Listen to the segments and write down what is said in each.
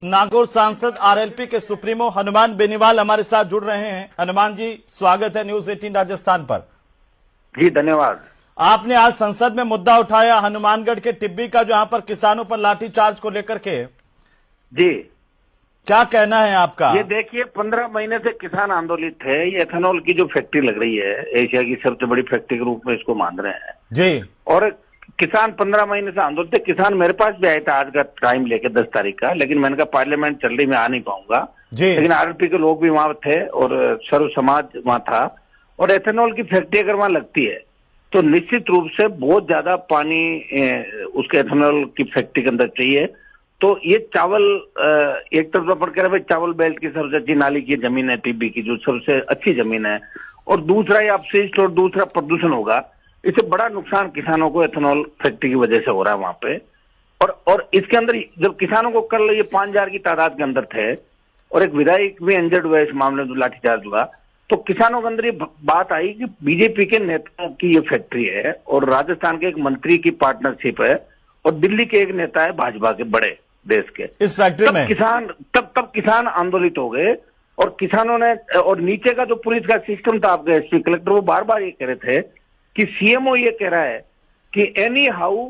नागौर सांसद आरएलपी के सुप्रीमो हनुमान बेनीवाल हमारे साथ जुड़ रहे हैं। हनुमान जी, स्वागत है न्यूज 18 राजस्थान पर। जी धन्यवाद। आपने आज संसद में मुद्दा उठाया हनुमानगढ़ के टिब्बी का, जो यहां पर किसानों पर लाठीचार्ज को लेकर के। जी, क्या कहना है आपका? ये देखिए, 15 महीने से किसान आंदोलित थे। ये एथेनॉल की जो फैक्ट्री लग रही है, एशिया की सबसे बड़ी फैक्ट्री के रूप में इसको मान रहे हैं जी। और किसान 15 महीने से आंदोलित थे। किसान मेरे पास भी आए थे आज का टाइम लेके 10 तारीख का, लेकिन मैंने कहा पार्लियामेंट चल रही, मैं आ नहीं पाऊंगा। लेकिन आरएलपी के लोग भी वहां थे और सर्व समाज वहां था। और एथेनॉल की फैक्ट्री अगर वहां लगती है तो निश्चित रूप से बहुत ज्यादा पानी उसके एथेनॉल की फैक्ट्री के अंदर चाहिए। तो ये चावल एक तरफ पर कह रहे भाई चावल बेल्ट की सबसे अच्छी नाली की जमीन है टिब्बी की, जो सबसे अच्छी जमीन है, और दूसरा ये अपशिष्ट और दूसरा प्रदूषण होगा। इससे बड़ा नुकसान किसानों को एथेनॉल फैक्ट्री की वजह से हो रहा है वहां पे। और इसके अंदर जब किसानों को कल ये 5000 की तादाद के अंदर थे और एक विधायक भी इंजर्ड हुआ इस मामले में, लाठीचार्ज हुआ, तो किसानों के अंदर ये बात आई कि बीजेपी के नेताओं की ये फैक्ट्री है और राजस्थान के एक मंत्री की पार्टनरशिप है और दिल्ली के एक नेता है भाजपा के बड़े देश के इस फैक्ट्री में। तब किसान आंदोलित हो गए और किसानों ने, और नीचे का जो पुलिस का सिस्टम था, आपके एसपी कलेक्टर, वो बार बार ये कह रहे थे कि सीएमओ ये कह रहा है कि एनी हाउ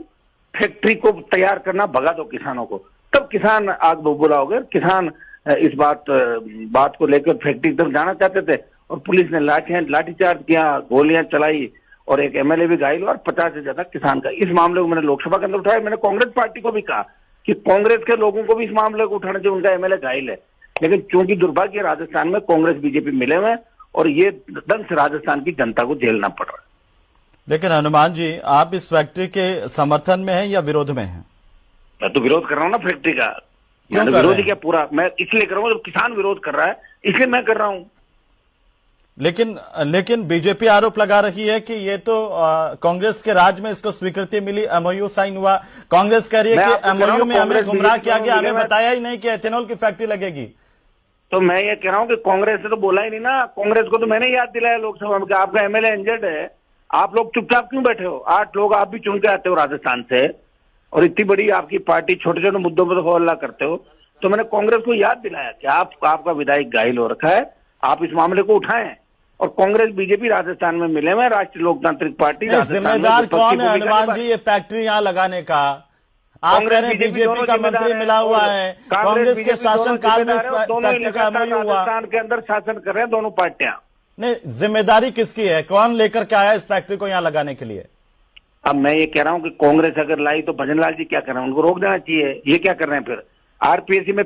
फैक्ट्री को तैयार करना, भगा दो किसानों को। तब किसान आग बबूला हो गए। किसान इस बात को लेकर फैक्ट्री तरफ जाना चाहते थे और पुलिस ने लाठीचार्ज किया, गोलियां चलाई और एक एमएलए भी घायल हुआ और 50 से ज्यादा किसान का। इस मामले को मैंने लोकसभा के अंदर उठाया। मैंने कांग्रेस पार्टी को भी कहा कि कांग्रेस के लोगों को भी इस मामले को उठाना चाहिए, उनका एमएलए घायल है। लेकिन चूंकि दुर्भाग्य राजस्थान में कांग्रेस बीजेपी मिले हुए और ये दंश राजस्थान की जनता को झेलना पड़ रहा है। लेकिन हनुमान जी, आप इस फैक्ट्री के समर्थन में हैं या विरोध में हैं? मैं तो विरोध कर रहा हूँ ना फैक्ट्री का। मैंने विरोध किया पूरा, मैं इसलिए कर रहा हूँ जब किसान विरोध कर रहा है, इसलिए मैं कर रहा हूँ। लेकिन बीजेपी आरोप लगा रही है कि ये तो कांग्रेस के राज में इसको स्वीकृति मिली, एमओयू साइन हुआ। कांग्रेस कह रही है कि एमओयू में हमें गुमराह किया गया, हमें बताया ही नहीं कि एथेनॉल की फैक्ट्री लगेगी। तो मैं ये कह रहा हूँ कि कांग्रेस ने तो बोला ही नहीं ना। कांग्रेस को तो मैंने याद दिलाया लोकसभा में कि आपका एमएलए इंजर्ड है, आप लोग चुपचाप क्यों बैठे हो? 8 लोग आप भी चुन के आते हो राजस्थान से और इतनी बड़ी आपकी पार्टी, छोटे छोटे मुद्दों पर तो हल्ला करते हो। तो मैंने कांग्रेस को याद दिलाया कि आपका विधायक घायल हो रखा है, आप इस मामले को उठाएं। और कांग्रेस बीजेपी राजस्थान में मिले हुए, राष्ट्रीय लोकतांत्रिक पार्टी। जिम्मेदार कौन है हनुमान जी ये फैक्ट्री यहाँ लगाने का? आप कह रहे हैं बीजेपी का मंत्री मिला हुआ है, कांग्रेस के शासनकाल में फैक्ट्री का एमओयू हुआ। राजस्थान के अंदर शासन कर रहे हैं दोनों पार्टियां। नहीं, जिम्मेदारी किसकी है? कौन लेकर के आया इस फैक्ट्री को यहाँ लगाने के लिए? अब मैं ये कह रहा हूँ कि कांग्रेस अगर लाई तो भजन लाल जी क्या कर रहे हैं? उनको रोक देना चाहिए। ये क्या कर रहे हैं फिर? आरपीएससी में